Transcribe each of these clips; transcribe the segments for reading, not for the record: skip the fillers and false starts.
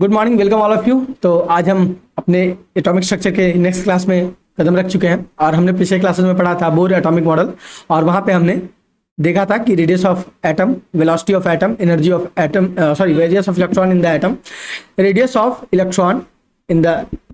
Good morning, welcome all of you. तो आज हम अपने एटॉमिक स्ट्रक्चर के नेक्स्ट क्लास में कदम रख चुके हैं और हमने पिछले क्लासेस में पढ़ा था बोर एटॉमिक मॉडल और वहाँ पे हमने देखा था कि radius of atom, velocity of atom, energy of atom, radius of electron in the atom, radius of electron in the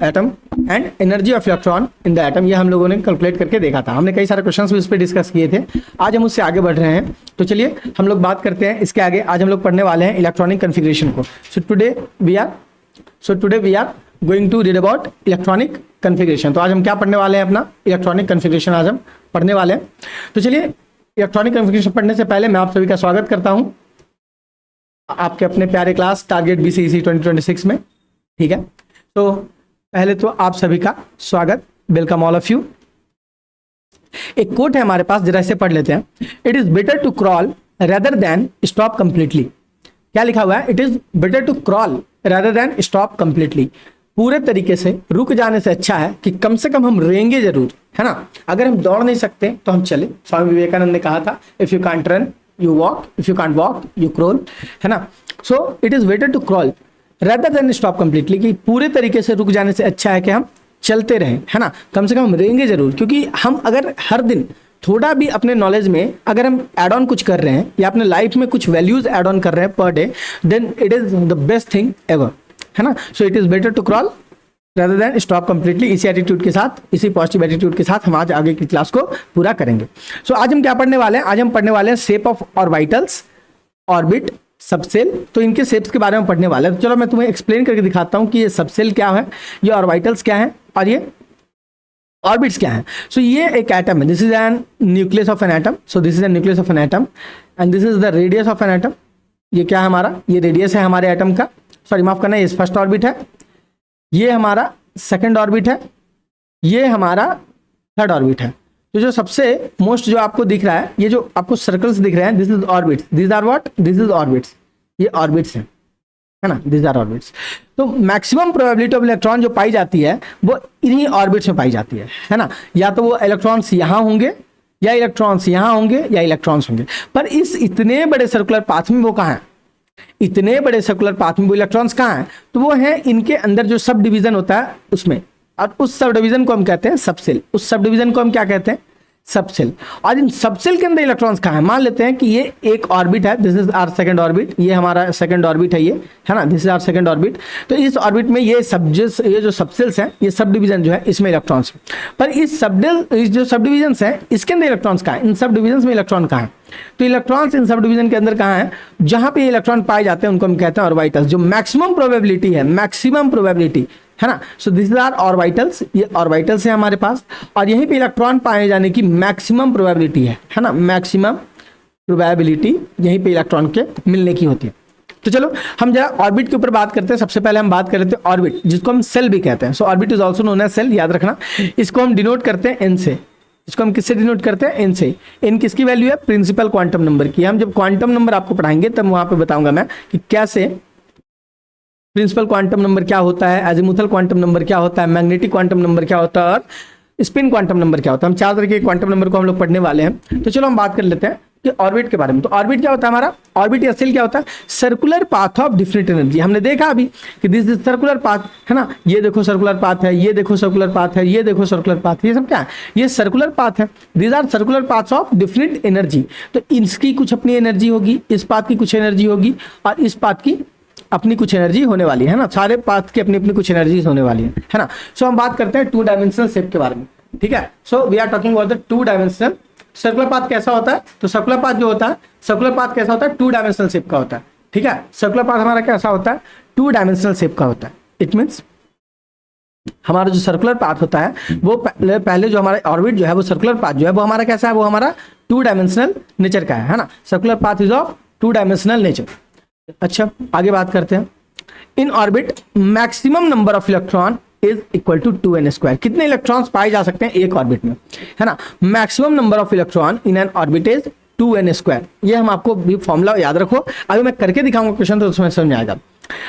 atom and energy of electron in the atom. ये हम लोगों ने कैलकुलेट करके देखा था। हमने कई सारे क्वेश्चंस भी इस पर डिस्कस किए थे। आज हम उससे आगे बढ़ रहे हैं, तो चलिए हम लोग बात करते हैं इसके आगे। आज हम लोग पढ़ने वाले हैं इलेक्ट्रॉनिक कन्फिग्रेशन को। So today we are going to read about electronic configuration. तो आज हम क्या पढ़ने वाले हैं? अपना इलेक्ट्रॉनिक कन्फिग्रेशन आज हम पढ़ने वाले हैं। तो चलिए, इलेक्ट्रॉनिक कन्फिग्रेशन पढ़ने से पहले मैं आप सभी का स्वागत करता हूं आपके अपने प्यारे क्लास टारगेट BCEC 2026 में। ठीक है, तो पहले तो आप सभी का स्वागत, वेलकम ऑल ऑफ यू। एक कोट है हमारे पास, जरा इसे पढ़ लेते हैं। It is better to crawl rather than stop completely. क्या लिखा हुआ है? It is better to crawl rather than stop completely. पूरे तरीके से रुक जाने से अच्छा है कि कम से कम हम रेंगे जरूर, है ना। अगर हम दौड़ नहीं सकते तो हम चले। स्वामी विवेकानंद ने कहा था, if you can't run you walk, if you can't walk you crawl, है ना। So it is better to crawl rather than stop completely, कि पूरे तरीके से रुक जाने से अच्छा है कि हम चलते रहें, है ना। कम से कम हम रेंगे जरूर, क्योंकि हम अगर हर दिन थोड़ा भी अपने नॉलेज में अगर हम एड ऑन कुछ कर रहे हैं या अपने लाइफ में कुछ वैल्यूज एड ऑन कर रहे हैं per day, then it is the best thing ever, है ना। So it is better to crawl rather than stop completely. इसी एटीट्यूड के साथ, इसी पॉजिटिव एटीट्यूड के साथ हम आज आगे की क्लास को पूरा करेंगे। सो आज हम क्या पढ़ने वाले हैं? आज हम पढ़ने वाले हैं shape of orbitals, orbit, subshell. तो इनके शेप्स के बारे में पढ़ने वाले हैं। तो चलो मैं तुम्हें एक्सप्लेन करके दिखाता हूं कि ये सबसेल क्या है, ये ऑर्बिटल्स क्या है और ये ऑर्बिट्स क्या है। सो ये एक एटम है, this is an nucleus of an atom. So this is an nucleus of an atom and this is the radius of an atom. ये क्या है हमारा? ये रेडियस है हमारे एटम का। सॉरी, माफ करना, ये फर्स्ट ऑर्बिट है, ये हमारा सेकंड ऑर्बिट है, ये हमारा थर्ड ऑर्बिट है। तो जो सबसे मोस्ट जो आपको दिख रहा है, ये जो आपको सर्कल्स दिख रहे हैं, this is orbits. This are what? This is orbits. ये ऑर्बिट्स हैं, है ना, दिस आर ऑर्बिट्स। तो मैक्सिमम प्रोबेबिलिटी ऑफ इलेक्ट्रॉन जो पाई जाती है वो इन्हीं ऑर्बिट्स में पाई जाती है ना। या तो वो इलेक्ट्रॉन्स यहाँ होंगे, या इलेक्ट्रॉन्स यहाँ होंगे, या इलेक्ट्रॉन्स होंगे। पर इस इतने बड़े सर्कुलर पाथ में वो कहाँ है? इतने बड़े सर्कुलर पाथ में वो इलेक्ट्रॉन्स कहाँ हैं? तो वो है इनके अंदर जो सब डिवीजन होता है उसमें, और उस सब डिवीजन को हम कहते हैं सबसेल। उस सब डिवीजन को हम क्या कहते हैं? सबसेल। और इन सबसेल के अंदर इलेक्ट्रॉन्स कहाँ है? मान लेते हैं कि ये एक ऑर्बिट है, this is our second orbit, ये हमारा सेकंड ऑर्बिट है, ये है ना, this is our second orbit. तो इस ऑर्बिट में ये जो सबसेल्स हैं, ये सब डिवीजन जो है इसमें इलेक्ट्रॉन्स है। पर इस जो सब डिवीजन है इसके अंदर इलेक्ट्रॉन्स कहाँ है? इन सब डिवीजन में इलेक्ट्रॉन कहाँ है? तो इलेक्ट्रॉन्स इन सब डिवीजन के अंदर कहाँ है? जहां पे इलेक्ट्रॉन पाए जाते हैं उनको हम कहते हैं ऑर्बिटल्स। जो मैक्सिमम प्रोबेबिलिटी है, मैक्सिमम प्रोबेबिलिटी, है ना। So this is our orbitals. ये ऑर्बिटल्स है हमारे पास, और यहीं पे इलेक्ट्रॉन पाए जाने की मैक्सिमम प्रोबेबिलिटी है ना। मैक्सिमम प्रोबेबिलिटी यहीं पे इलेक्ट्रॉन के मिलने की होती है। तो चलो हम जरा ऑर्बिट के ऊपर बात करते हैं। सबसे पहले हम बात कर लेते हैं ऑर्बिट, जिसको हम सेल भी कहते हैं। So orbit is also known as cell, याद रखना। इसको हम डिनोट करते हैं एन से। इसको हम किससे डिनोट करते हैं? एन से। एन किसकी वैल्यू है? प्रिंसिपल क्वांटम नंबर की। हम जब क्वांटम नंबर आपको पढ़ाएंगे तब वहां पे बताऊंगा मैं कि कैसे प्रिंसिपल क्वांटम नंबर क्या होता है, एजिमुथल क्वांटम नंबर क्या होता है, मैग्नेटिक क्वांटम नंबर क्या होता है और स्पिन क्वांटम नंबर क्या होता है। हम चार तरह के क्वांटम नंबर को हम लोग पढ़ने वाले हैं। तो चलो हम बात कर लेते हैं कि ऑर्बिट के बारे में। तो ऑर्बिट क्या होता है हमारा? ऑर्बिट या सेल क्या होता है? Circular path of different energy. हमने देखा अभी कि दिस इज सर्कुलर पाथ, है ना। ये देखो सर्कुलर पाथ है, ये देखो सर्कुलर पाथ है, ये देखो सर्कुलर पाथ है, ये सब क्या है? ये सर्कुलर पाथ है। These are circular paths of different energy. तो इसकी कुछ अपनी एनर्जी होगी, इस पाथ की कुछ एनर्जी होगी, और इस पाथ की अपनी कुछ एनर्जी होने वाली है ना। सारे पाथ की अपनी अपनी कुछ एनर्जीज होने वाली है ना। सो हम बात करते हैं टू डायमेंशनल शेप के बारे में। ठीक है, so we are talking about the two dimensional. Circular path कैसा होता है? तो सर्कुलर पाथ जो होता है, सर्कुलर पाथ कैसा होता है? टू डायमेंशनल शेप का होता है। ठीक है, सर्कुलर पाथ हमारा कैसा होता है? टू डायमेंशनल शेप का होता है। इट मीन्स हमारा जो सर्कुलर पाथ होता है वो पहले जो हमारा ऑर्बिट जो है वो सर्कुलर पाथ जो है वो हमारा कैसा है? वो हमारा टू डायमेंशनल नेचर का है ना। Circular path is of two dimensional nature. अच्छा, आगे बात करते हैं। In orbit maximum number of electron is equal to 2n²। कितने इलेक्ट्रॉन्स पाए जा सकते हैं एक ऑर्बिट में, है ना। Maximum number of electron in N orbit is 2n²। ये हम आपको भी फॉर्मूला याद रखो, अभी मैं करके दिखाऊंगा क्वेश्चन तो उसमें समझ में आएगा।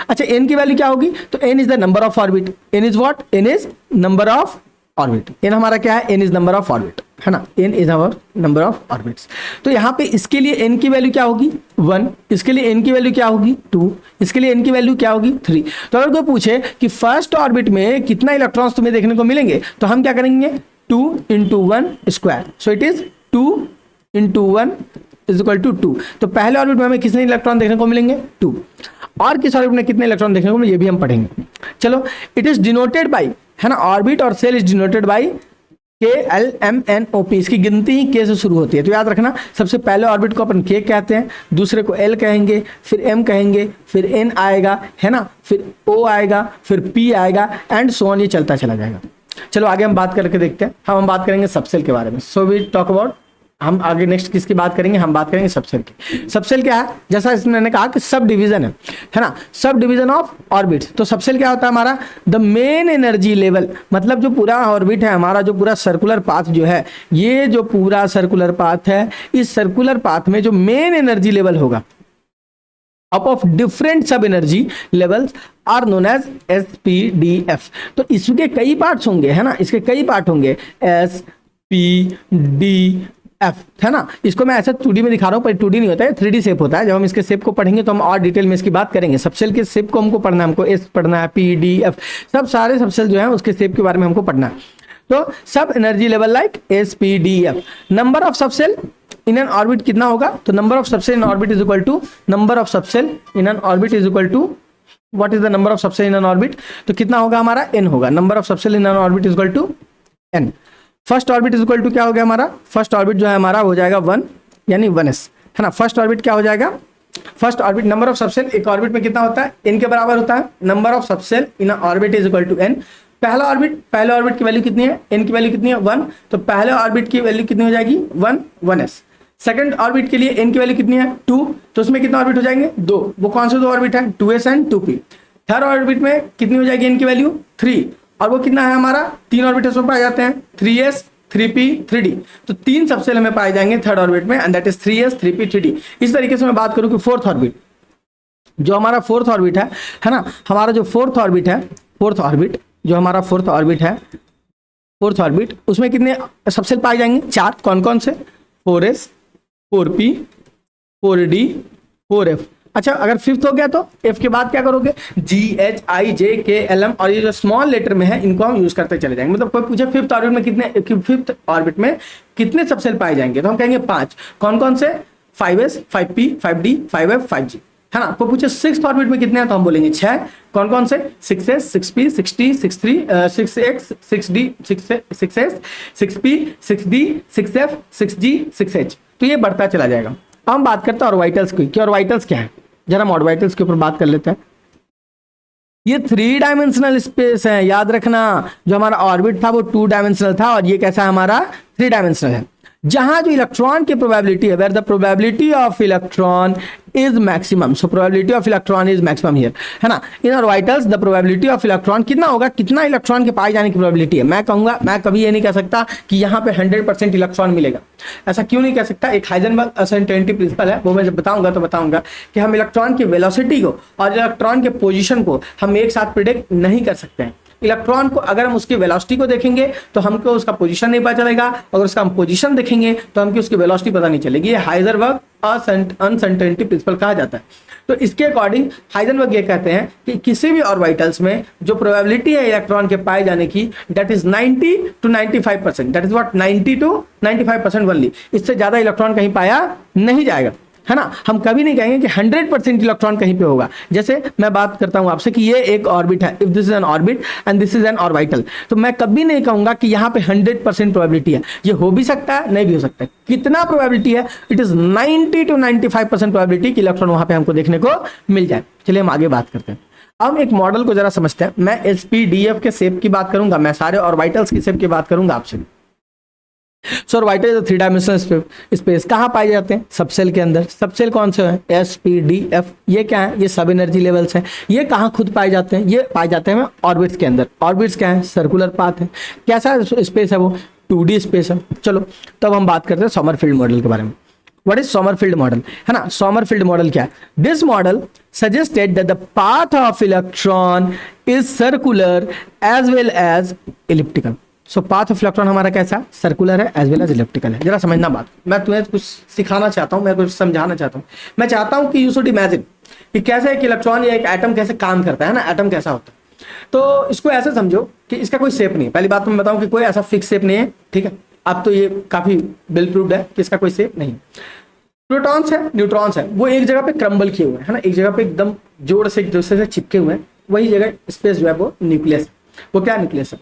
अच्छा, n की वैल्यू क्या होगी? तो n is the number of orbit. n is what? n is number of orbit. N हमारा क्या है, N is number of orbit, है ना, N is our number of orbits. तो यहाँ पे इसके लिए एन की वैल्यू क्या होगी 1, इसके लिए एन की वैल्यू क्या होगी 2, इसके लिए एन की वैल्यू क्या होगी 3। तो अगर कोई पूछे कि फर्स्ट ऑर्बिट में कितना इलेक्ट्रॉन्स तुम्हें देखने को मिलेंगे, तो हम क्या करेंगे 2 × 1 square, so it is 2 × 1 is equal to 2। तो पहले ऑर्बिट में हमें कितने इलेक्ट्रॉन देखने को मिलेंगे 2, और किस ऑर्बिट में कितने इलेक्ट्रॉन देखने को मिलेंगे ये भी हम पढ़ेंगे। चलो, इट इज डिनोटेड बाई, है ना, ऑर्बिट और shell is denoted by KLMNOP। इसकी गिनती ही K से शुरू होती है, तो याद रखना सबसे पहले ऑर्बिट को अपन K कहते हैं, दूसरे को L कहेंगे, फिर M कहेंगे, फिर N आएगा, है ना, फिर O आएगा, फिर P आएगा, एंड सो ऑन, ये चलता चला जाएगा। चलो आगे हम बात करके देखते हैं। हम बात करेंगे सबसेल के बारे में। सो वी टॉक अबाउट, हम आगे नेक्स्ट किसकी बात करेंगे, हम बात करेंगे सबसेल की। सबसेल क्या है, जैसा इसमें मैंने कहा कि सब डिवीजन है ना, सब डिवीजन ऑफ ऑर्बिट्स। तो सबसेल क्या होता है हमारा, द मेन एनर्जी लेवल, मतलब जो पूरा ऑर्बिट है हमारा, जो पूरा सर्कुलर पाथ जो है, ये जो पूरा सर्कुलर पाथ है, इस सर्कुलर पाथ में जो मेन एनर्जी लेवल होगा of different sub energy levels are known as SPDF। तो इसके कई पार्ट्स होंगे, है ना, इसके कई पार्ट होंगे SPDF, है ना। इसको मैं ऐसा 2D में दिखा रहा हूँ, पर 2D नहीं होता है, 3D शेप होता है। जब हम इसके शेप को पढ़ेंगे तो हम और डिटेल में इसकी बात करेंगे। सबसेल के शेप को हमको पढ़ना है, हमको S पढ़ना है, PDF, सब सारे सबसेल जो है उसके शेप के बारे में हमको पढ़ना है। तो sub energy level like SPDF। Number of subshell in N orbit कितना होगा, तो number of subshell in orbit is equal to number of subshell in N orbit is equal to what is the number of subshell in N orbit, तो कितना होगा हमारा n होगा। Number of subshell in N orbit is equal to n। First orbit is equal to क्या हो गया हमारा, first orbit जो है हमारा हो जाएगा 1, यानी 1s, है ना। फर्स्ट ऑर्बिट क्या हो जाएगा, first orbit number of subshell एक ऑर्बिट में कितना होता है, n के बराबर होता है। Number of subshell in orbit is equal to n। पहला ऑर्बिट, पहले ऑर्बिट की वैल्यू कितनी है, n की वैल्यू कितनी है 1, तो पहले ऑर्बिट की वैल्यू कितनी हो जाएगी 1, 1s। सेकंड ऑर्बिट के लिए n की वैल्यू कितनी है 2, तो उसमें कितना ऑर्बिट हो जाएंगे 2, वो कौन से दो ऑर्बिट है 2s and 2p। Third orbit में कितनी हो जाएगी n की वैल्यू 3, और वो कितना है हमारा 3 ऑर्बिट उसमें पाए जाते हैं 3s 3p 3d। तो 3 सबसेल हमें पाए जाएंगे थर्ड ऑर्बिट में, and that is 3s 3p 3d। इस तरीके से मैं बात करूं कि फोर्थ ऑर्बिट, जो हमारा फोर्थ ऑर्बिट है ना, हमारा जो फोर्थ ऑर्बिट है, फोर्थ ऑर्बिट जो हमारा फोर्थ ऑर्बिट है, फोर्थ ऑर्बिट उसमें कितने सबसेल पाए जाएंगे 4, कौन कौन से 4s 4p 4d 4f। अच्छा, अगर फिफ्थ हो गया तो f के बाद क्या करोगे G H I J K L M, और ये जो स्मॉल लेटर में है इनको हम यूज करते चले जाएंगे। मतलब कोई पूछे फिफ्थ ऑर्बिट में कितने, फिफ्थ ऑर्बिट में कितने सबसेल पाए जाएंगे, तो हम कहेंगे 5, कौन कौन से 5s 5p 5d 5f 5g, है ना। कोई पूछे सिक्स्थ ऑर्बिट में कितने हैं, तो हम बोलेंगे 6, कौन कौन से 6s 6p 6d 63 6x 6d 6s 6p 6d 6f 6g 6h। तो ये बढ़ता चला जाएगा। अब हम बात करते हैं ऑर्बिटल्स की, कि ऑर्बिटल्स क्या है, जरा हम ऑर्बिटल्स के ऊपर बात कर लेते हैं। ये 3 डायमेंशनल स्पेस है, याद रखना। जो हमारा ऑर्बिट था वो 2 डायमेंशनल था, और ये कैसा है हमारा 3 डायमेंशनल है। जहां जो इलेक्ट्रॉन की प्रोबेबिलिटी है, where the probability of electron is maximum, so probability of electron is maximum here, है ना। In orbitals the probability of electron कितना होगा, कितना इलेक्ट्रॉन के पाए जाने की प्रोबेबिलिटी है। मैं कहूंगा, मैं कभी ये नहीं कह सकता कि यहाँ पे 100% इलेक्ट्रॉन मिलेगा। ऐसा क्यों नहीं कह सकता, एक हाइजेनबर्ग अनसर्टेनिटी प्रिंसिपल है, वो मैं जब बताऊंगा तो बताऊंगा कि हम इलेक्ट्रॉन की वेलोसिटी को और इलेक्ट्रॉन के पोजीशन को हम एक साथ प्रिडिक्ट नहीं कर सकते हैं। इलेक्ट्रॉन को अगर हम उसकी वेलोसिटी को देखेंगे तो हमको उसका पोजीशन नहीं पता चलेगा, अगर उसका हम पोजीशन देखेंगे तो हमको उसकी वेलोसिटी पता नहीं चलेगी। ये हाइजेनबर्ग अनसर्टेनिटी प्रिंसिपल कहा जाता है। तो इसके अकॉर्डिंग हाइजेनबर्ग ये कहते हैं कि किसी भी ऑर्बिटल्स में जो प्रोबेबिलिटी है इलेक्ट्रॉन के पाए जाने की, that is 90 to 95%, that is what 90 to 95% only. इससे ज्यादा इलेक्ट्रॉन कहीं पाया नहीं जाएगा, है ना। हम कभी नहीं कहेंगे कि 100% इलेक्ट्रॉन कहीं पे होगा। जैसे मैं बात करता हूं आपसे कि ये एक ऑर्बिट है, if this is an orbit and this is an orbital, तो मैं कभी नहीं कहूंगा कि यहाँ पे 100% प्रोबेबिलिटी है। ये हो भी सकता है, नहीं भी हो सकता है। कितना प्रोबेबिलिटी है, इट इज 90 to 95% प्रोबेबिलिटी कि इलेक्ट्रॉन वहां पे हमको देखने को मिल जाए। चलिए हम आगे बात करते हैं। अब एक मॉडल को जरा समझते हैं। मैं SPDF के शेप की बात करूंगा, मैं सारे ऑर्बिटल्स की शेप की बात करूंगा आपसे। सो ऑर्बिटल इज 3 डायमेंशनल स्पेस। कहाँ पाए जाते हैं, सबसेल के अंदर। सबसेल कौन से हैं, SPDF। ये क्या है, ये सब एनर्जी लेवल्स हैं। ये कहाँ खुद पाए जाते हैं, ये पाए जाते हैं ऑर्बिट्स के अंदर। ऑर्बिट्स क्या है, सर्कुलर पाथ है। कैसा स्पेस है वो, 2D स्पेस है। चलो तब हम बात करते हैं समरफील्ड मॉडल के बारे में। व्हाट इज समरफील्ड मॉडल, है ना। समरफील्ड मॉडल क्या है, this model suggested that the path of electron is circular as well as elliptical। So path of electron हमारा कैसा, सर्कुलर है एज वेल एज इलिप्टिकल है। जरा समझना बात, मैं तुम्हें कुछ सिखाना चाहता हूँ, मैं कुछ समझाना चाहता हूँ। मैं चाहता हूँ कि यू शुड इमेजिन कि कैसे एक इलेक्ट्रॉन या एक एटम कैसे काम करता है ना, एटम कैसा होता है। तो इसको ऐसे समझो कि इसका कोई शेप नहीं है। पहली बात तो मैं बताऊं कि कोई ऐसा फिक्स शेप नहीं है, ठीक है। अब तो ये काफी वेल प्रूव्ड है कि इसका कोई शेप नहीं। प्रोटॉन्स है, न्यूट्रॉन्स है, वो एक जगह पे क्रम्बल किए हुए हैं, है ना, एक जगह पे एकदम जोड़ से एक दूसरे से चिपके हुए हैं। वही जगह स्पेस जो है वो न्यूक्लियस, वो क्या न्यूक्लियस है।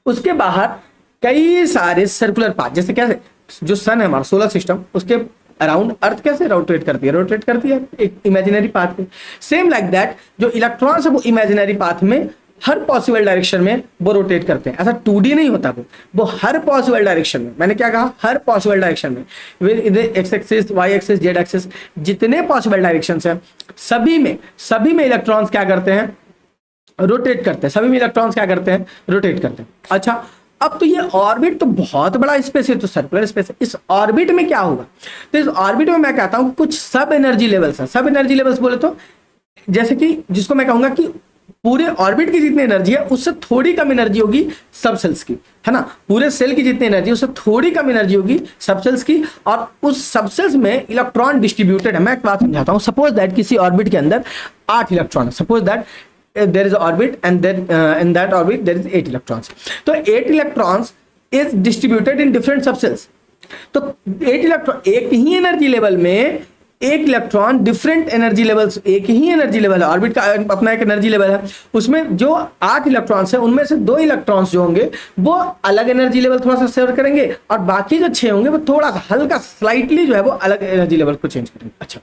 उसके बाहर कई सारे सर्कुलर पाथ, जैसे कैसे जो सन है हमारा सोलर सिस्टम, उसके अराउंड अर्थ कैसे रोटेट करती है एक इमेजिनरी पाथ में। सेम लाइक दैट जो इलेक्ट्रॉन्स है वो इमेजिनरी पाथ में हर पॉसिबल डायरेक्शन में वो रोटेट करते हैं। ऐसा 2D नहीं होता, वो हर पॉसिबल डायरेक्शन में। मैंने क्या कहा, हर पॉसिबल डायरेक्शन में, with X axis, Y axis, Z axis, जितने पॉसिबल डायरेक्शन है सभी में इलेक्ट्रॉन्स क्या करते हैं, रोटेट करते हैं। सभी में इलेक्ट्रॉन्स क्या करते हैं, रोटेट करते हैं। अच्छा, अब तो ये ऑर्बिट तो बहुत बड़ा स्पेस है, तो सर्कुलर स्पेस है। इस ऑर्बिट में क्या होगा, तो इस ऑर्बिट में मैं कहता हूं कुछ सब एनर्जी लेवल्स है। सब एनर्जी लेवल्स बोले तो जैसे कि जिसको मैं कहूंगा कि पूरे ऑर्बिट की जितनी एनर्जी है उससे थोड़ी कम एनर्जी होगी सब सेल्स की, है ना। पूरे सेल की जितनी एनर्जी उससे थोड़ी कम एनर्जी होगी सब सेल्स की, और उस सब सेल्स में इलेक्ट्रॉन डिस्ट्रीब्यूटेड है। मैं एक बात समझाता हूं, सपोज दैट किसी ऑर्बिट के अंदर 8 इलेक्ट्रॉन है। Suppose that there is an orbit and then in that orbit there is 8 electrons. तो 8 electrons is distributed in different subcells. तो 8 इलेक्ट्रॉन एक ही एनर्जी लेवल में, एक इलेक्ट्रॉन डिफरेंट एनर्जी लेवल्स, एक ही एनर्जी लेवल है, ऑर्बिट का अपना एक एनर्जी लेवल है। उसमें जो 8 इलेक्ट्रॉन्स है उनमें से 2 इलेक्ट्रॉन्स जो होंगे वो अलग एनर्जी लेवल थोड़ा सा शेयर करेंगे, और बाकी जो 6 होंगे वो थोड़ा सा हल्का स्लाइटली जो है वो अलग एनर्जी लेवल को चेंज करेंगे। अच्छा,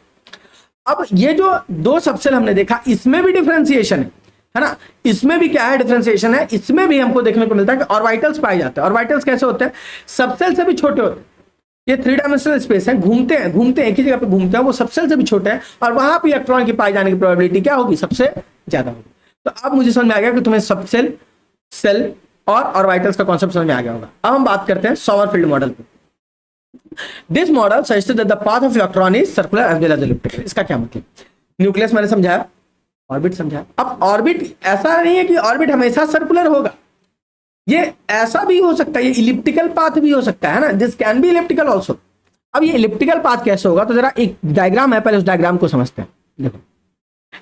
अब ये जो 2 सबसेल हमने देखा, इसमें भी डिफरेंशिएशन है ना। इसमें भी क्या है, डिफरेंशिएशन है। इसमें भी हमको देखने को मिलता है कि ऑर्बिटल्स पाए जाते हैं। ऑर्बिटल्स कैसे होते हैं, सबसेल से भी छोटे होते हैं। ये 3 डायमेंशनल स्पेस है, घूमते हैं एक ही जगह पे घूमते हैं, वो सबसेल से भी छोटे हैं, और वहां पे इलेक्ट्रॉन की पाए जाने की प्रोबेबिलिटी क्या होगी, सबसे ज्यादा होगी। तो अब मुझे समझ में आ गया कि तुम्हें सबसेल, सेल और ऑर्बिटल्स का कॉन्सेप्ट समझ में आ गया होगा। अब हम बात करते हैं सॉमरफेल्ड मॉडल पे। This model suggested that the path of electron is circular as well as elliptical. इसका क्या मतलब, न्यूक्लियस मैंने समझाया, ऑर्बिट समझा। अब ऑर्बिट ऐसा नहीं है कि ऑर्बिट हमेशा सर्कुलर होगा, ये ऐसा भी हो सकता है, ये इलिप्टिकल पाथ भी हो सकता है ना, this can be elliptical also. अब ये इलिप्टिकल पाथ कैसे होगा, तो जरा एक डायग्राम है, पहले उस डायग्राम को समझते हैं। देखो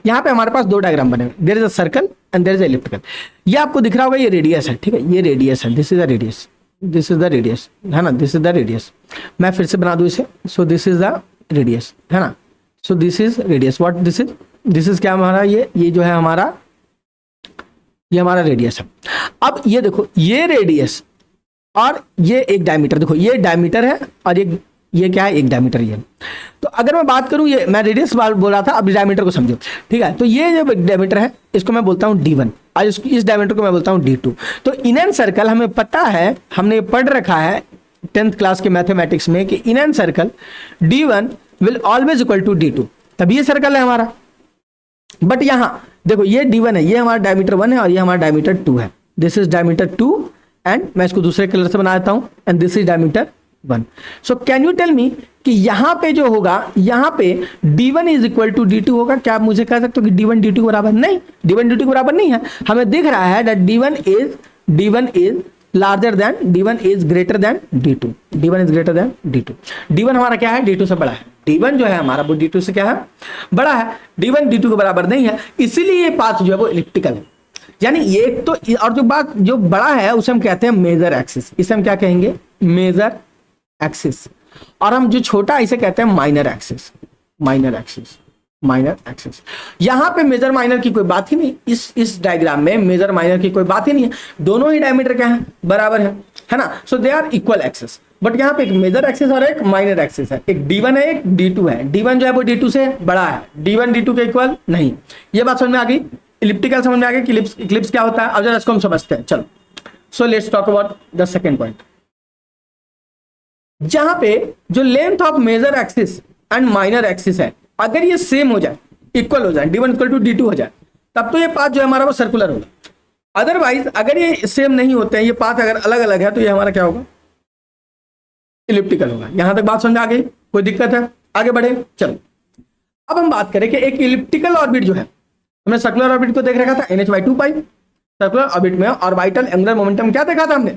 यहाँ पे हमारे पास 2 डायग्राम बने हुए, there is a circle and there is a elliptical. ये आपको दिख रहा होगा, ये रेडियस है, ठीक है, ये रेडियस है, this is the radius, this is the radius, है ना, दिस इज द रेडियस। मैं फिर से बना दूं इसे, सो दिस इज द रेडियस, है ना, so this is radius, what this is क्या हमारा, ये जो है हमारा, ये हमारा रेडियस है। अब ये देखो, ये रेडियस और ये एक डायमीटर, देखो ये डायमीटर है और ये क्या है, एक डायमीटर ये। तो अगर मैं बात करूं, ये मैं रेडियस बोल रहा था, अब डायमीटर को समझो, ठीक है। तो ये जो डायमीटर है इसको मैं बोलता हूं D1, और इस डायमीटर को मैं बोलता हूं D2। तो इन एन सर्कल हमें पता है, हमने पढ़ रखा है 10th क्लास के मैथमेटिक्स में कि in an circle D1 will always equal to D2, तभी ये सर्कल है हमारा। बट यहां देखो, ये D1 है, ये हमारा डायमीटर 1 है और ये हमारा डायमीटर 2 है। दिस इज डायमीटर 2 एंड मैं इसको दूसरे कलर से बना देता हूं, and this is diameter 1। So can you tell me कि यहां पे जो होगा, यहां पे D1 is equal to D2 होगा क्या? आप मुझे कह सकते हो कि D1 D2 बराबर नहीं, D1 D2 बराबर नहीं है। हमें दिख रहा है that D1 is larger than, D1 is greater than D2, D1 is greater than D2। D1 हमारा क्या है, D2 से बड़ा है। D1 जो है हमारा वो D2 से क्या है, बड़ा है। D1 D2 के बराबर नहीं है, इसीलिए ये पाथ जो है वो इलिप्टिकल है। यानी ये तो, और जो बात जो बड़ा है उसे हम कहते हैं मेजर एक्सिस, इसे हम क्या कहेंगे, मेजर एक्सिस। और हम जो छोटा इसे कहते हैं minor axis, minor axis, minor axis. यहां पे मेजर माइनर की कोई बात ही नहीं, इस डायग्राम में मेजर माइनर की कोई बात ही नहीं है। दोनों ही डायमीटर क्या है, बराबर है ना। So they are equal axis. But यहाँ पे एक मेजर एक्सिस और एक माइनर एक्सिस है, एक D1 है, एक D2 है। D1 जो है वो D2 से बड़ा है, D1 D2 के इक्वल नहीं। ये बात समझ में आ गई, इलिप्टिकल समझ में आ गई कि इक्लिप्स क्या होता है। अब जरा इसको हम समझते हैं, चलो। So let's talk about the second point. जहां पे जो length of major axis and minor axis है, अगर ये सेम हो जाए, इक्वल हो जाए, D1 इक्वल टू D2 हो जाए, तब तो ये पाथ जो है हमारा वो सर्कुलर होगा। अदरवाइज अगर ये सेम नहीं होते हैं, ये पाथ अगर अलग अलग है, तो ये हमारा क्या होगा, इलिप्टिकल होगा। यहां तक बात समझ आ गई, कोई दिक्कत है? आगे बढ़े, चलो। अब हम बात करें कि एक इलिप्टिकल ऑर्बिट जो है, हमने सर्कुलर ऑर्बिट को देख रखा था NH/2 पाई। सर्कुलर ऑर्बिट में ऑर्बिटल एंगुलर मोमेंटम क्या देखा था हमने,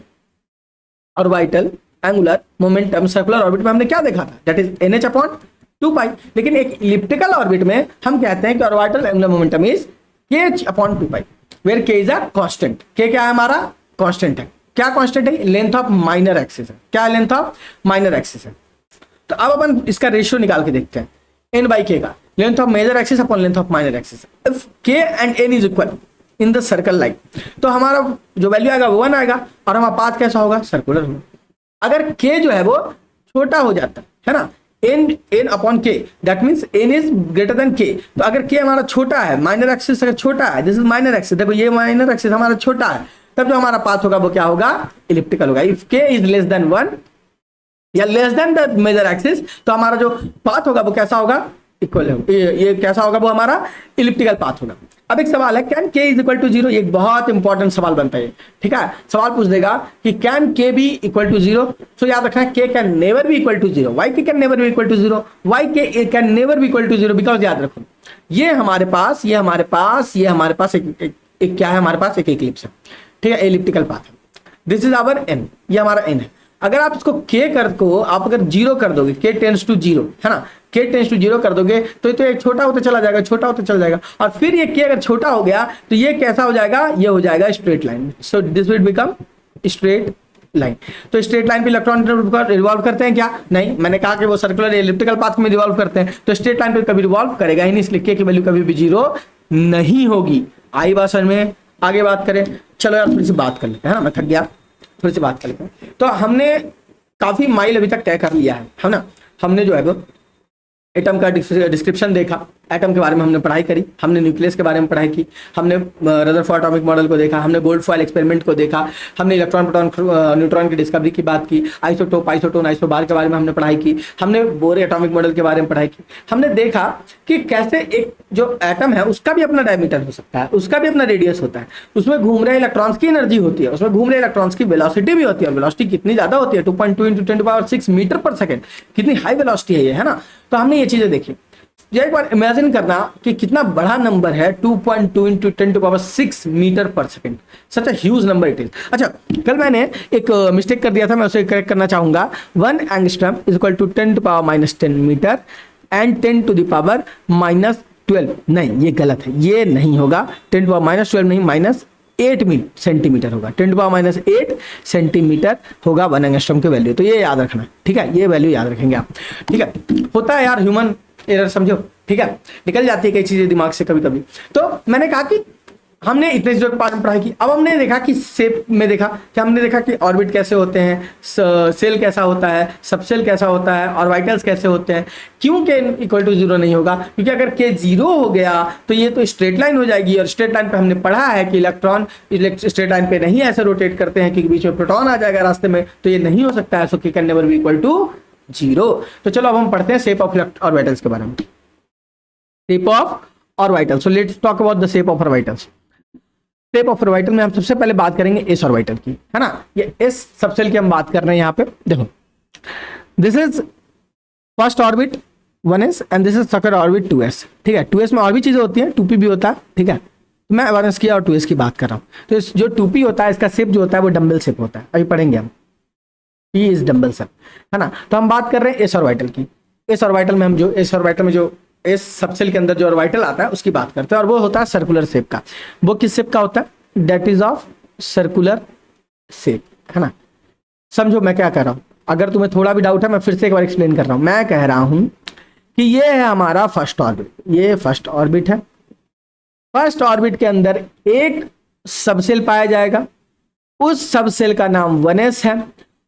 orbital angular momentum circular orbit में हमने क्या देखा था, that is NH upon 2 pi. लेकिन एक इलिप्टिकल ऑर्बिट में हम कहते हैं कि orbital angular momentum is kh upon 2 pi, where k is a constant. k क्या है हमारा, कांस्टेंट है। क्या कांस्टेंट है, लेंथ ऑफ माइनर एक्सिस है। क्या लेंथ ऑफ माइनर एक्सिस है। तो अब अपन इसका रेशियो निकाल के देखते हैं, n बाई k का, length of major axis upon length of minor axis. If k and n is equal in the circle line, तो हमारा जो वैल्यू आएगा वो 1 आएगा और हमारा पाथ कैसा होगा, सर्कुलर होगा। अगर k जो है वो छोटा हो जाता है ना, n upon k, that means n is greater than k। तो अगर k हमारा छोटा है, माइनर एक्सिस अगर छोटा है, दिस इज माइनर एक्सिस, देखो ये माइनर एक्सिस हमारा छोटा है, तब जो हमारा पाथ होगा वो क्या होगा, इलिप्टिकल होगा। If k is less than 1 या less than the major axis, तो हमारा जो पाथ होगा वो कैसा होगा, इक्वल है। ये कैसा होगा, वो हमारा इलिप्टिकल पाथ होगा। अब एक सवाल है, can k is equal to 0, एक बहुत इंपॉर्टेंट सवाल बनता है, ठीक है। सवाल पूछ देगा कि can k be equal to 0, तो याद रखना k can never be equal to 0। Why k can never be equal to 0, why k can never be equal to 0, because याद रखो ये हमारे पास एक क्या है, हमारे पास एक इक्लिप्स है, ठीक है, एलिप्टिकल पाथ है। दिस इज आवर n, ये हमारा n है। अगर आप इसको k को आप अगर 0 कर दोगे, k टेंड्स टू 0 है ना, k टेंड्स टू 0 कर दोगे तो एक छोटा होता चला जाएगा, छोटा होता चला जाएगा, और फिर ये k अगर छोटा हो गया तो ये कैसा हो जाएगा, ये हो जाएगा straight line. So this will become straight line. तो स्ट्रेट लाइन पे इलेक्ट्रॉन रिवॉल्व करते हैं क्या, नहीं, मैंने कहा कि वो सर्कुलर एलिप्टिकल पाथ में रिवॉल्व करते हैं, तो स्ट्रेट लाइन पे कभी रिवॉल्व करेगा ही नहीं, इसलिए k की वैल्यू कभी भी 0 नहीं होगी। आई बात समझ में, आगे बात करें, चलो यार थोड़ी सी बात कर लेते हैं, है ना, मैं थक गया, थोड़ी सी बात कर लेते हैं। तो हमने काफी माइल अभी तक तय कर लिया है ना, हमने जो है वो एटम का डिस्क्रिप्शन देखा, एटम के बारे में हमने पढ़ाई करी, हमने न्यूक्लियस के बारे में पढ़ाई की, हमने रदरफोर्ड एटॉमिक मॉडल को देखा, हमने गोल्ड फॉयल एक्सपेरिमेंट को देखा, हमने इलेक्ट्रॉन प्रोटॉन न्यूट्रॉन की डिस्कवरी की बात की, आइसोटोप आइसोटोन आइसोबार के बारे में हमने पढ़ाई की, हमने बोर एटॉमिक मॉडल के बारे में पढ़ाई की। हमने देखा कि कैसे एक जो एटम है उसका भी अपना डायमीटर हो सकता है, उसका भी अपना रेडियस होता है, उसमें घूम रहे इलेक्ट्रॉन्स की एनर्जी होती है, उसमें घूम रहे इलेक्ट्रॉन्स की वेलोसिटी भी होती है, और वेलोसिटी कितनी ज्यादा होती है, 2.2 × 10⁻⁶ मीटर पर सेकेंड, कितनी हाई वेलोसिटी है ये, है ना। तो हमने ये चीजें देखी। ये एक बार इमेजिन करना कि कितना बड़ा नंबर है, 2.2 × 10⁻⁶ मीटर पर second, such a huge number it is. अच्छा, कल मैंने एक मिस्टेक कर दिया था, मैं उसे करेक्ट करना चाहूंगा। 1 angstrom is equal to 10⁻⁻10 metre and 10⁻⁻12। नहीं, ये गलत है, ये नहीं होगा, 10⁻⁻12 नहीं, -8 सेंटीमीटर होगा, 10⁻⁸ सेंटीमीटर होगा 1 एंगस्ट्रॉम की वैल्यू। तो ये याद रखना, ठीक है, ये वैल्यू याद रखेंगे आप, ठीक है। होता है यार ह्यूमन एरर, समझो, ठीक है, निकल जाती है कई चीजें दिमाग से कभी कभी। तो मैंने कहा कि हमने इतने जो पार्ट में पढ़ाई की, अब हमने देखा कि शेप में देखा कि हमने देखा कि ऑर्बिट कैसे होते हैं, सेल कैसा होता है, सबसेल कैसा होता है, ऑर्बिटल्स कैसे होते हैं। क्यों k इक्वल टू 0 नहीं होगा, क्योंकि अगर k 0 हो गया तो ये तो स्ट्रेट लाइन हो जाएगी, और स्ट्रेट लाइन पे हमने पढ़ा है कि इलेक्ट्रॉन स्ट्रेट लाइन पे नहीं ऐसे रोटेट करते हैं कि बीच में प्रोटॉन आ जाएगा रास्ते में, तो ये नहीं हो सकता है। सो k can never be equal to 0। तो चलो अब हम पढ़ते हैं शेप ऑफ ऑर्बिटल्स के बारे में, shape of orbitals. So let's talk about the shape of orbitals. Shape of orbital में हम सबसे पहले बात करेंगे एस ऑर्बिटल की, है ना। ये एस सबसेल की हम बात कर रहे हैं यहाँ पे, देखो, this is first orbit 1s and this is second orbit 2s, ठीक है। 2s में और भी चीजें होती हैं, 2p भी होता है, ठीक है। मैं 1s की और 2s की बात कर रहा हूँ। तो जो 2p होता है, इसका शेप जो होता है वो डम्बल शेप होता है, अभी पढ़ेंगे हम, p इज डम्बल शेप, है ना। तो हम बात कर रहे हैं एस ऑर्बिटल की। एस ऑर्बिटल में हम जो एस ऑर्बिटल में जो एस सबसेल के अंदर जो ऑर्बिटल आता है उसकी बात करते हैं, और वो होता है सर्कुलर शेप का। वो किस शेप का होता है, that is of circular shape, है ना। समझो मैं क्या कह रहा हूं, अगर तुम्हें थोड़ा भी डाउट है मैं फिर से एक बार एक्सप्लेन कर रहा हूं। मैं कह रहा हूं कि ये है हमारा फर्स्ट ऑर्बिट, ये फर्स्ट ऑर्बिट है। फर्स्ट ऑर्बिट के अंदर एक सबसेल पाया जाएगा, उस सबसेल का नाम 1s है।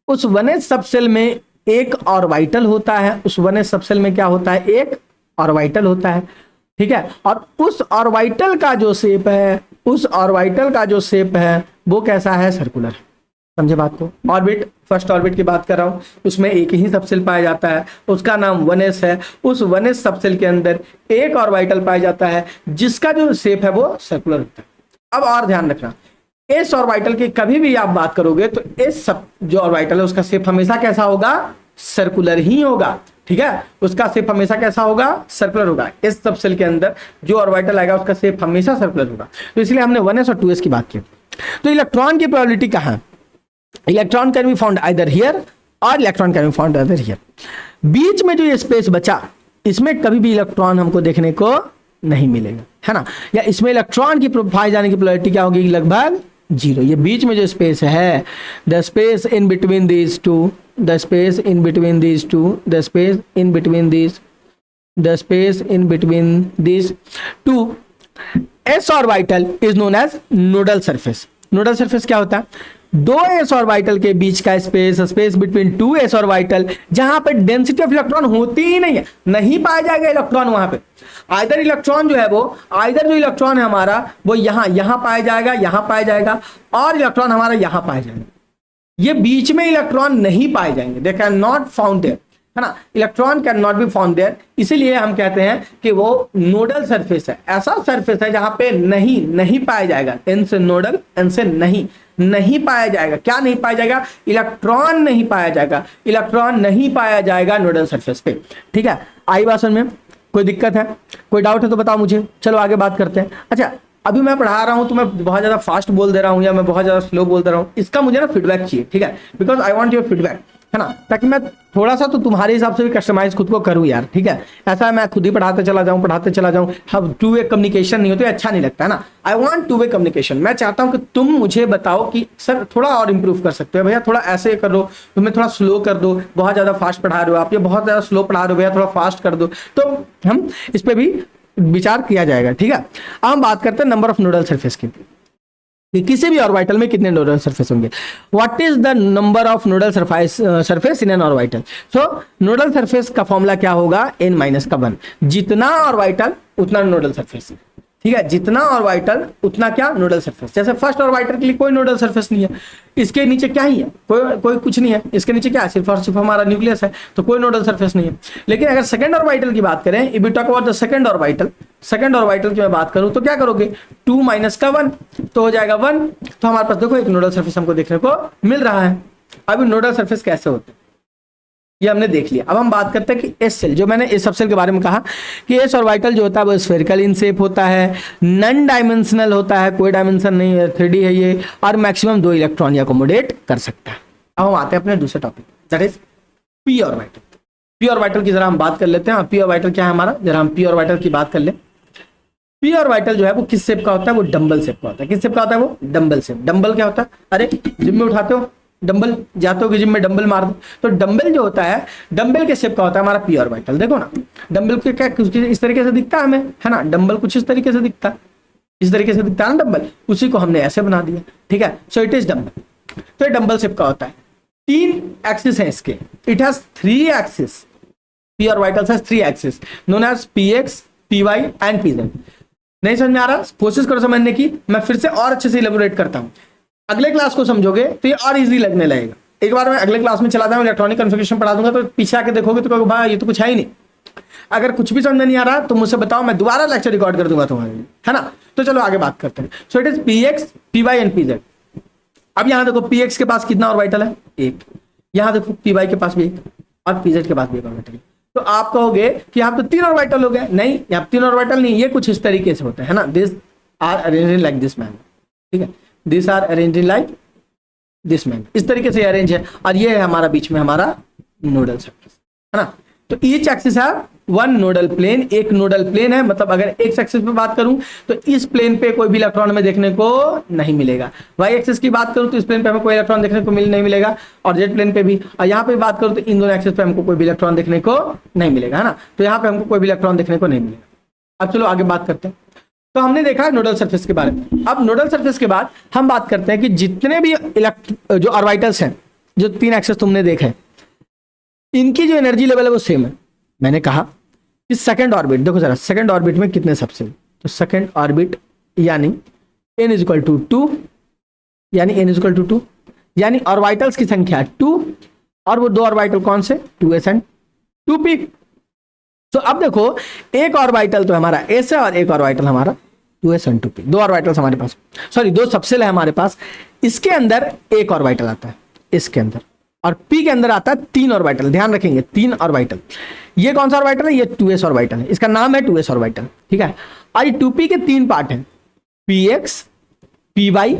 उस 1s सबसेल में एक ऑर्बिटल होता है, उस 1s सबसेल में क्या होता है, एक ऑर्बिटल होता है, ठीक है। और उस ऑर्बिटल का जो शेप है, उस ऑर्बिटल का जो शेप है वो कैसा है, सर्कुलर। समझे बात को। ऑर्बिट, फर्स्ट ऑर्बिट की बात कर रहा हूं, उसमें एक ही सबसेल पाया जाता है, उसका नाम 1s है। उस 1s सबसेल के अंदर एक ऑर्बिटल पाया जाता है जिसका जो शेप है वो सर्कुलर होता है। अब और ध्यान रखना, एस ऑर्बिटल की कभी भी आप बात करोगे तो एस सब जो ऑर्बिटल है उसका शेप हमेशा कैसा होगा, सर्कुलर ही होगा, ठीक है। उसका शेप हमेशा कैसा होगा, सर्कुलर होगा। एस सबसेल के अंदर जो ऑर्बिटल आएगा उसका शेप हमेशा सर्कुलर होगा। तो इसलिए हमने 1s और 2s की बात की। तो इलेक्ट्रॉन की प्रोबेबिलिटी कहाँ है, electron can be found either here और electron can be found either here. बीच में जो ये स्पेस बचा इसमें कभी भी इलेक्ट्रॉन हमको देखने को नहीं मिलेगा, है ना, या इसमें इलेक्ट्रॉन की पाए जाने की प्रोबेबिलिटी क्या होगी, लगभग जीरो। ये बीच में जो स्पेस है, the space in between these two, the space in between these two, the space in between these, the space in between these two S orbital is known as nodal surface. Nodal surface क्या होता है, दो S orbital के बीच का space, space between two S orbital, जहां पे density of electron होती ही नहीं है, नहीं पाया जाएगा इलेक्ट्रॉन वहां पे। आइदर इलेक्ट्रॉन जो है वो, आइदर जो इलेक्ट्रॉन है हमारा वो यहां पाया जाएगा, यहां पाया जाएगा, और इलेक्ट्रॉन हमारा यहां पाया जाएगा। ये बीच में इलेक्ट्रॉन नहीं पाए जाएंगे, they can not found there, है ना, electron can not be found there. इसीलिए हम कहते हैं कि वो नोडल सरफेस है, ऐसा सरफेस है जहां पे नहीं पाया जाएगा। एन से नोडल, एन से नहीं पाया जाएगा। क्या नहीं पाया जाएगा, इलेक्ट्रॉन नहीं पाया जाएगा, इलेक्ट्रॉन नहीं पाया जाएगा नोडल सरफेस पे। ठीक है, आई बात समझ में, कोई दिक्कत है, कोई डाउट है तो बताओ मुझे। चलो आगे बात करते हैं। अच्छा, अभी मैं पढ़ा रहा हूं तो मैं बहुत ज्यादा फास्ट बोल दे रहा हूं या मैं बहुत ज्यादा स्लो बोल दे रहा हूं, इसका मुझे ना फीडबैक चाहिए, ठीक है, because I want your feedback, है ना, ताकि मैं थोड़ा सा तो तुम्हारे हिसाब से भी कस्टमाइज खुद को करूं यार। ठीक है, ऐसा मैं खुद ही पढ़ाते चला जाऊं, हम टू वे कम्युनिकेशन नहीं होते, अच्छा नहीं लगता है ना। I want two way communication. मैं चाहता हूं कि तुम मुझे बताओ कि सर थोड़ा और इंप्रूव कर सकते हो भैया, थोड़ा ऐसे कर दो, तुम्हें थोड़ा स्लो कर दो, बहुत ज्यादा फास्ट पढ़ा रहे हो आप, ये बहुत ज्यादा स्लो पढ़ा रहे हो भैया, थोड़ा फास्ट कर दो, तो हम इस पर भी विचार किया जाएगा। ठीक है, अब हम बात करते हैं नंबर ऑफ नोडल सरफेस की, कि किसी भी ऑर्बिटल में कितने नोडल सरफेस होंगे। What is the number of nodal surface in an orbital. So nodal surface का फॉर्मूला क्या होगा, n माइनस का 1। जितना ऑर्बिटल उतना नोडल सरफेस, ठीक है, जितना ऑर्बिटल उतना क्या नोडल सरफेस। जैसे फर्स्ट ऑर्बिटल के लिए कोई नोडल सरफेस नहीं है, इसके नीचे क्या ही है, कोई कुछ नहीं है, इसके नीचे क्या है, सिर्फ और सिर्फ हमारा न्यूक्लियस है, तो कोई नोडल सरफेस नहीं है। लेकिन अगर सेकंड ऑर्बिटल की बात करें, if we talk about the second orbital की मैं बात करूं तो क्या करोगे, 2 माइनस का 1 तो हो जाएगा 1। तो हमारे पास देखो एक नोडल सरफेस हमको देखने को मिल रहा है। अभी नोडल सरफेस कैसे होते हैं ये हमने देख लिया। अब हम बात करते हैं कि एस सेल, जो मैंने इस सब सेल के बारे में कहा कि एस ऑर्बिटल जो होता है वो स्फेरिकल इन शेप होता है, नन डायमेंशनल होता है, कोई डायमेंशन नहीं है, 3D है ये, और मैक्सिमम 2 इलेक्ट्रॉन अकोमोडेट कर सकता है। अब हम आते हैं अपने दूसरे topic, that is P orbital. P orbital की जरा हम बात कर लेते हैं। पी ऑर्बिटल क्या है हमारा, जरा हम पी ऑर्बिटल की बात कर ले। पी ऑर्बिटल जो है वो किस शेप का होता है, वो डंबल शेप का होता है। किस शेप का होता है वो, डंबल शेप। डंबल क्या होता है, अरे जिम में उठाते हो डंबल, जाते हो कि जिम में डंबल मार दो, तो डंबल जो होता है डंबल के शेप का होता है हमारा पी ऑर्बिटल। देखो ना डंबल के क्या इस तरीके से दिखता है हमें, है ना, डंबल कुछ इस तरीके से दिखता है, इस तरीके से दिखता है ना डंबल, उसी को हमने ऐसे बना दिया। ठीक है, सो इट इज डंबल। तो ये डंबल शेप का होता है, 3 एक्सिस है इसके, it has 3 axis. P orbital has 3 axis known as px, py and pz। नहीं समझ में आ रहा, कोशिश करो समझने की, मैं फिर से और अच्छे से इलेबोरेट करता हूं। अगले क्लास को समझोगे तो ये और इजी लगने लगेगा। एक बार मैं अगले क्लास में चला जाऊँ, इलेक्ट्रॉनिक कॉन्फ़िगरेशन पढ़ा दूंगा, तो पीछे आके देखोगे तो कहोगे भाई ये तो कुछ है ही नहीं। अगर कुछ भी समझ नहीं आ रहा तो मुझसे बताओ, मैं दोबारा लेक्चर रिकॉर्ड कर दूंगा तुम्हारे लिए, है ना। तो चलो आगे बात करते हैं। सो it is px, py and pz। अब यहाँ देखो px के पास कितना ऑर्बिटल है, 1। यहाँ देखो py के पास भी 1 और pz के पास भी 1 ऑर्बिटल। तो आप कहोगे कि यहाँ तो 3 ऑर्बिटल हो गए, नहीं यहाँ 3 ऑर्बिटल नहीं, ये कुछ इस तरीके से होते हैं, है ना। This are arranged like this man, ठीक है, this are arranged like this man, इस तरीके से अरेंज है, और ये है हमारा बीच में हमारा नोडल सरफेस, है ना। तो ईच एक्सिस है 1 नोडल प्लेन, एक नोडल प्लेन है, मतलब अगर एक्स एक्सिस पे बात करूं तो इस प्लेन पे कोई भी इलेक्ट्रॉन में देखने को नहीं मिलेगा। वाई एक्सिस की बात करूं तो इस प्लेन पे हमें कोई इलेक्ट्रॉन देखने को नहीं मिलेगा, और जेड प्लेन पे भी। और यहाँ पे बात करूं तो इन दोनों एक्सिस पे हमको कोई भी इलेक्ट्रॉन देखने को नहीं मिलेगा, है ना। तो यहाँ पे हमको कोई भी इलेक्ट्रॉन देखने को नहीं मिलेगा। अब चलो आगे बात करते हैं। तो हमने देखा नोडल सरफेस के बारे में। अब नोडल सरफेस के बाद हम बात करते हैं कि जितने भी जो ऑर्बिटल्स हैं, जो 3 एक्सिस तुमने देखे, इनकी जो एनर्जी लेवल है वो सेम है। मैंने कहा कि सेकंड ऑर्बिट, देखो जरा सेकंड ऑर्बिट में कितने सबसे, तो सेकंड ऑर्बिट यानी n इक्वल टू 2, यानी n इक्वल टू 2, यानी ऑर्बिटल्स की संख्या 2, और वो 2 ऑर्बिटल कौन से, 2s एंड 2p। तो अब देखो एक ऑर्बिटल तो हमारा s है और एक ऑर्बिटल हमारा 2s एंड 2p। 2 ऑर्बिटल्स हमारे पास, सॉरी 2 सबसेल है हमारे पास। इसके अंदर एक ऑर्बिटल आता है इसके अंदर, और p के अंदर आता है 3 ऑर्बिटल। ध्यान रखेंगे 3 ऑर्बिटल। ये कौन सा ऑर्बिटल है, ये 2s ऑर्बिटल है, इसका नाम है 2s ऑर्बिटल, ठीक है। और ये 2p के 3 पार्ट हैं, px, py,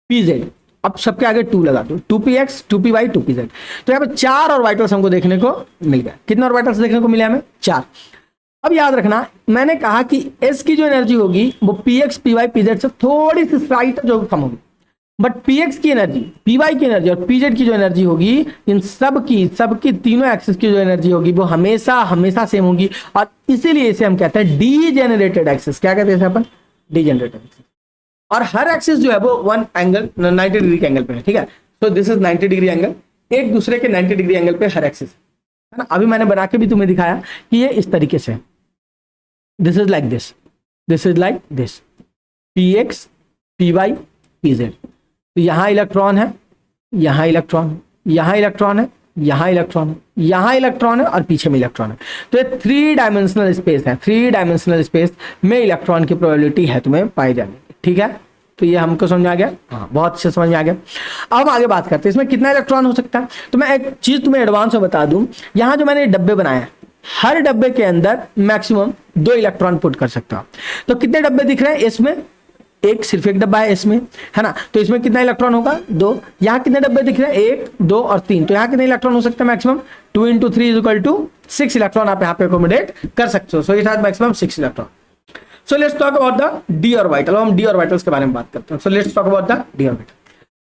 pz। अब सबके आगे 2 लगा दो, 2px 2py 2pz। तो यहाँ पे 4 ऑर्बिटल्स हमको देखने को मिल गया। कितने ऑर्बिटल्स देखने को मिले हमें? 4। अब याद रखना मैंने कहा कि s की जो एनर्जी होगी वो px py pz से थोड़ी सी स्लाइट जो कम होगी, बट px की एनर्जी, py की एनर्जी और pz की जो एनर्जी होगी, इन सबकी तीनों एक्सिस की जो एनर्जी होगी वो हमेशा हमेशा सेम होगी। और इसीलिए इसे हम कहते हैं डीजेनरेटेड एक्सिस। क्या कहते हैं अपन? Degenerated axis. और हर एक्सिस जो है वो 1 एंगल 90 डिग्री के एंगल पे है, ठीक है। सो दिस इज 90 डिग्री एंगल, एक दूसरे के 90 डिग्री एंगल पे हर एक्सिस है ना। अभी मैंने बना के भी तुम्हें दिखाया कि ये इस तरीके से, this is like this, this is like this, px py pz। तो यहाँ इलेक्ट्रॉन है, यहाँ इलेक्ट्रॉन है, यहाँ इलेक्ट्रॉन है, यहाँ इलेक्ट्रॉन है, यहाँ इलेक्ट्रॉन है और पीछे में इलेक्ट्रॉन है। तो ये 3 डायमेंशनल स्पेस है। 3 डायमेंशनल स्पेस में इलेक्ट्रॉन की प्रोबेबिलिटी है तुम्हें पाई जाने की, ठीक है। तो ये हमको समझ में आ गया? हाँ, बहुत अच्छे समझ में आ गया। अब हम आगे बात करते हैं इसमें कितना इलेक्ट्रॉन हो सकता है। तो मैं एक चीज तुम्हें एडवांस में बता दूं, यहाँ जो मैंने डब्बे बनाए हैं, हर डब्बे के अंदर मैक्सिमम 2 इलेक्ट्रॉन पुट कर सकता हूं। तो कितने डब्बे दिख रहे हैं इसमें? एक, सिर्फ एक डब्बा है इसमें, है ना। तो इसमें कितना इलेक्ट्रॉन होगा? 2। यहाँ कितने डब्बे दिख रहे हैं? 1, 2 और 3। तो यहाँ कितने इलेक्ट्रॉन हो सकते हैं मैक्सिमम? 2 × 3 = 6 इलेक्ट्रॉन आप यहाँ पे अकोमोडेट कर सकते हो। So it has maximum 6 electron. So let's talk about the D orbital. हम डी ऑर्बिटल्स के बारे में बात करते हैं। So let's talk about the D orbital.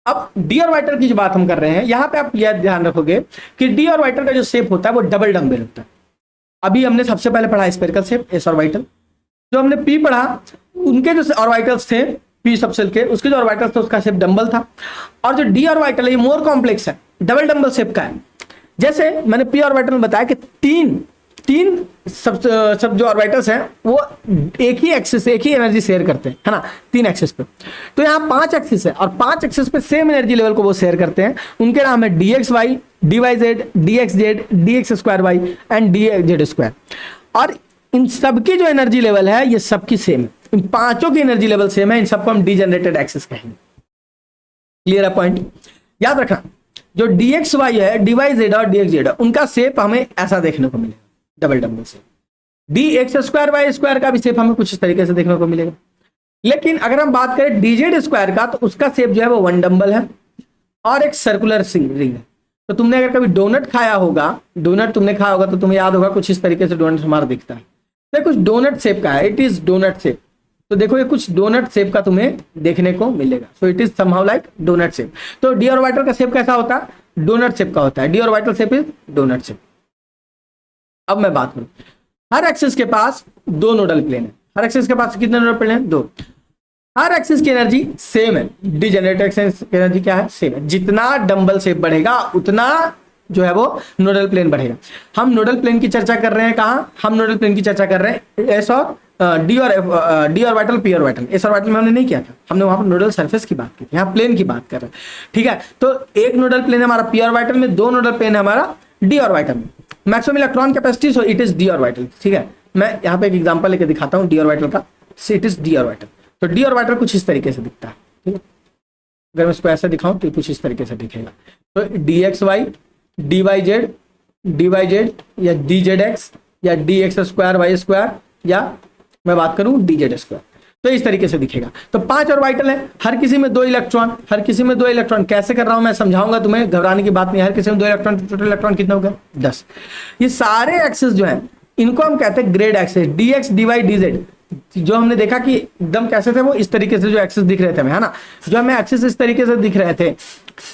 अब डी ऑर्बिटल की जो बात हम कर रहे हैं, यहाँ पे आप यह ध्यान रखोगे कि डी ऑर्बिटल का जो शेप होता है वो डबल डम्बल होता है। अभी हमने सबसे पहले पढ़ा स्फेरिकल शेप, एस ऑर्बिटल। जो हमने पी पढ़ा, उनके जो ऑर्बिटल्स थे पी सबसेल के, उसके जो ऑर्बिटल्स थे उसका शेप डंबल था। और जो डी ऑर्बिटल है ये मोर कॉम्प्लेक्स है, डबल डंबल शेप का है। जैसे मैंने पी ऑर्बिटल में बताया कि तीन सब जो ऑर्बिटल्स हैं वो एक ही एक्सिस, एक ही एनर्जी शेयर करते हैं, है ना, 3 एक्सिस पे। तो यहाँ 5 एक्सिस है और 5 एक्सिस पे सेम एनर्जी लेवल को वो शेयर करते हैं। उनके नाम है dxy, dyz, dxz, dx2y and dz2। और इन सबकी जो एनर्जी लेवल है ये सबकी सेम है, इन पांचों की एनर्जी लेवल सेम है। इन सबको हम डीजेनरेटेड एक्सिस कहेंगे। क्लियर है पॉइंट? याद रखना जो dxy है, dyz और dxz है, उनका शेप हमें ऐसा देखने को मिलेगा, डबल डंबल से। dx2y² का भी शेप हमें कुछ इस तरीके से देखने को मिलेगा। लेकिन अगर हम बात करें dz² का, तो उसका शेप जो है वो 1 डंबल है और एक सर्कुलर रिंग है। तो तुमने अगर कभी डोनट खाया होगा, तो तुम्हें याद होगा कुछ इस तरीके से डोनट हमारा दिखता है। तो कुछ डोनट शेप का है, इट इज डोनट शेप। तो देखो ये कुछ डोनट शेप का तुम्हें देखने को मिलेगा। So it is somehow like doughnut shape. तो डी ऑर्बिटल का शेप कैसा होता है? डोनट शेप का होता है। D orbital shape is doughnut shape. अब मैं बात करूं, हर एक्सिस के पास 2 नोडल प्लेन है। हर एक्सिस के पास कितने नोडल प्लेन है? 2। हर एक्सिस की एनर्जी सेम है। डीजेनरेटेड एक्सिस की एनर्जी क्या है? सेम है। जितना डंबल शेप बढ़ेगा उतना जो है वो नोडल प्लेन बढ़ेगा। हम नोडल प्लेन की चर्चा कर रहे हैं कहाँ? हम नोडल प्लेन की चर्चा कर रहे हैं एस और D orbital, P orbital. S orbital में हमने नहीं किया था, हमने वहां पर नोडल सरफेस की बात की थी। यहाँ प्लेन की बात कर रहे हैं, ठीक है। तो एक नोडल प्लेन है हमारा पी ऑर्बिटल में, 2 नोडल प्लेन है हमारा डी ऑर्बिटल में। Maximum electron capacity, so it is D orbital, ठीक है। मैं यहाँ पे एक एग्जांपल लेके दिखाता हूँ डी ऑर्बिटल का। It is D orbital. तो डी ऑर्बिटल कुछ इस तरीके से दिखता है, ठीक है। अगर मैं इसको ऐसे दिखाऊं तो कुछ इस तरीके से दिखेगा। तो dxy, dyz, dyz या dzx या dx2y² या मैं बात करूं dz², तो इस तरीके से दिखेगा। तो 5 ऑर्बिटल है, हर किसी में 2 इलेक्ट्रॉन, हर किसी में 2 इलेक्ट्रॉन। कैसे कर रहा हूं मैं समझाऊंगा तुम्हें, घबराने की बात नहीं। हर किसी में 2 इलेक्ट्रॉन, टोटल इलेक्ट्रॉन कितना होगा? 10। ये सारे एक्सिस जो हैं इनको हम कहते हैं grade axis. dx, dy, dz जो हमने देखा कि एकदम कैसे थे वो, इस तरीके से जो एक्सिस दिख रहे थे हमें, है ना। जो हमें एक्सिस इस तरीके से दिख रहे थे,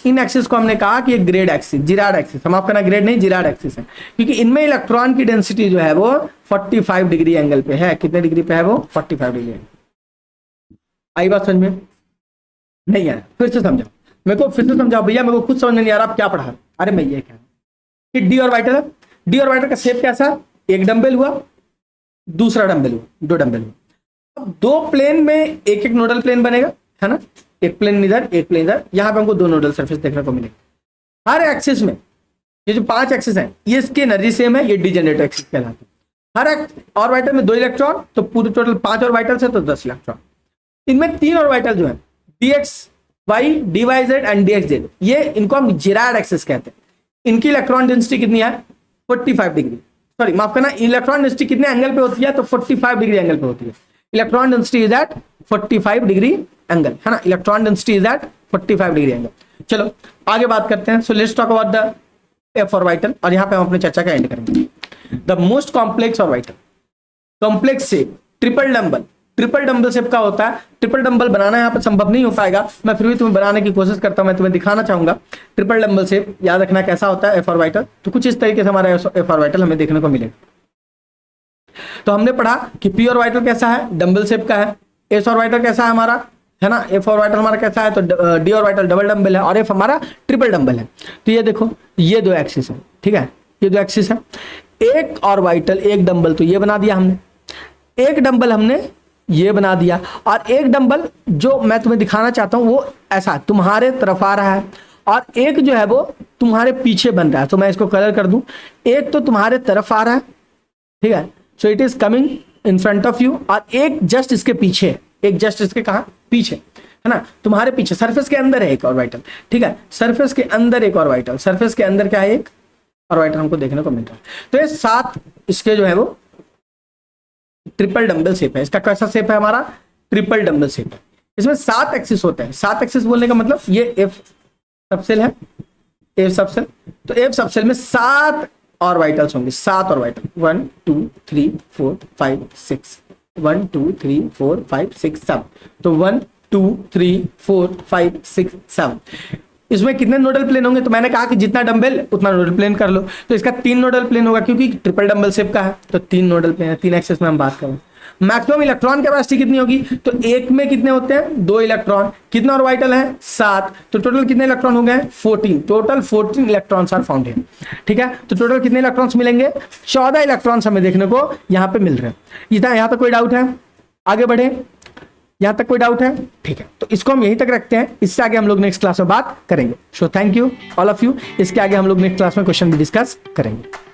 इन एक्सिस को हमने कहा कि ये ग्रेड एक्सिस, जिराड एक्सिस। हम आपका ना ग्रेड नहीं, जिराड एक्सिस है, क्योंकि इनमें इलेक्ट्रॉन की डेंसिटी जो है वो 45 डिग्री एंगल पे है। कितने डिग्री पे है वो? 45 डिग्री। आई बात समझ में? नहीं आया? फिर से समझाओ मेरे को, फिर से समझाओ भैया, मेरे को खुद समझ में नहीं आ रहा आप क्या पढ़ा। अरे मैं ये कह रहा हूं कि डी ऑर्बिटल है, डी ऑर्बिटल का शेप कैसा? एक डंबल हुआ, दूसरा डंबल हुआ, 2 डंबल हुआ। अब 2 प्लेन में एक एक नोडल प्लेन बनेगा, है ना। एक प्लेन इधर, एक प्लेन इधर। यहाँ पे हमको 2 नोडल सरफेस देखने को मिलेगा। हर एक्सिस में ये जो 5 एक्सिस हैं, ये इसकी एनर्जी सेम है, ये डीजेनरेटेड एक्सिस कहलाते हैं। हर ऑर्बिटल में 2 इलेक्ट्रॉन, तो पूरे टोटल 5 ऑर्बिटल्स है तो 10 इलेक्ट्रॉन। इनमें 3 ऑर्बिटल जो है dxy, dyz एंड dxz, ये इनको हम जिराड एक्सिस कहते हैं। इनकी इलेक्ट्रॉन डेंसिटी कितनी है? 45 डिग्री। सॉरी माफ करना, इलेक्ट्रॉन डेंसिटी कितने एंगल पे होती है? तो 45 डिग्री एंगल पे होती है। Electron density is at 45 degree angle, है ना। Electron density is at 45 degree angle. चलो आगे बात करते हैं। So let's talk about the F orbital, और यहाँ पे हम अपनी चर्चा का एंड करेंगे। The most complex orbital, complex shape triple dumbbell. Triple dumbbell shape का होता है। ट्रिपल डंबल बनाना यहाँ पे संभव नहीं हो पाएगा, मैं फिर भी तुम्हें बनाने की कोशिश करता हूँ, मैं तुम्हें दिखाना चाहूंगा। ट्रिपल डंबल शेप याद रखना कैसा होता है एफ ऑर्बिटल, तो कुछ इस तरीके से हमारा एफ ऑर्बिटल हमें देखने को मिलेगा। तो हमने पढ़ा कि पी ऑर्बिटल कैसा है, डंबल शेप का है। एस ऑर्बिटल कैसा है हमारा, है ना, एफ ऑर्बिटल हमारा कैसा है, तो डी ऑर्बिटल डबल डंबल है, और एफ हमारा ट्रिपल डंबल है। तो ये देखो, ये दो एक्सिस है, ठीक है, ये दो एक्सिस है। एक ऑर्बिटल, एक डंबल तो ये बना दिया हमने, एक डंबल हमने ये बना दिया, और एक डंबल जो मैं तुम्हें दिखाना चाहता हूं वो ऐसा तुम्हारे तरफ आ रहा है, और एक जो है वो तुम्हारे पीछे बन रहा है। तो मैं इसको कलर कर दूं, एक तो तुम्हारे तरफ आ रहा है, ठीक है, सो it is coming in front of you, और एक जस्ट इसके पीछे, एक जस्ट इसके कहा पीछे, है ना, तुम्हारे पीछे सरफेस के अंदर है एक ऑर्बिटल, ठीक है, सरफेस के अंदर एक ऑर्बिटल, सरफेस के अंदर क्या है, एक ऑर्बिटल हमको देखने को मिल रहा है। तो ये 7 इसके जो है वो ट्रिपल डंबल शेप है। इसका कैसा शेप है हमारा, ट्रिपल डंबल शेप है। इसमें 7 एक्सिस होते हैं। 7 एक्सिस बोलने का मतलब ये एफ सबसेल है, एफ सबसेल, तो एफ सबसेल में 7 ऑर्बिटल्स होंगे, 7 ऑर्बिटल, 1 2 3 4 5 6, 1 2 3 4 5 6 7, तो 1 2 3 4 5 6 7। इसमें कितने नोडल प्लेन होंगे, तो मैंने कहा कि जितना डंबल उतना नोडल प्लेन कर लो, तो इसका 3 नोडल प्लेन होगा, क्योंकि ट्रिपल डंबल शेप का है, तो 3 नोडल प्लेन है। 3 एक्सिस में हम बात करें। मैक्सिमम इलेक्ट्रॉन कैपेसिटी कितनी होगी, तो एक में कितने होते हैं, 2 इलेक्ट्रॉन। कितना ऑर्बिटल है, 7, तो टोटल कितने इलेक्ट्रॉन हो गए, 14, total 14 electrons are found here, ठीक है। तो टोटल कितने इलेक्ट्रॉन्स मिलेंगे, 14 इलेक्ट्रॉन्स हमें देखने को यहाँ पे मिल रहे हैं। यहाँ तक कोई डाउट है, आगे बढ़े, यहाँ तक कोई डाउट है, ठीक है, तो इसको हम यहीं तक रखते हैं। इससे आगे हम लोग नेक्स्ट क्लास में बात करेंगे। So thank you all of you. इसके आगे हम लोग नेक्स्ट क्लास में क्वेश्चन भी डिस्कस करेंगे।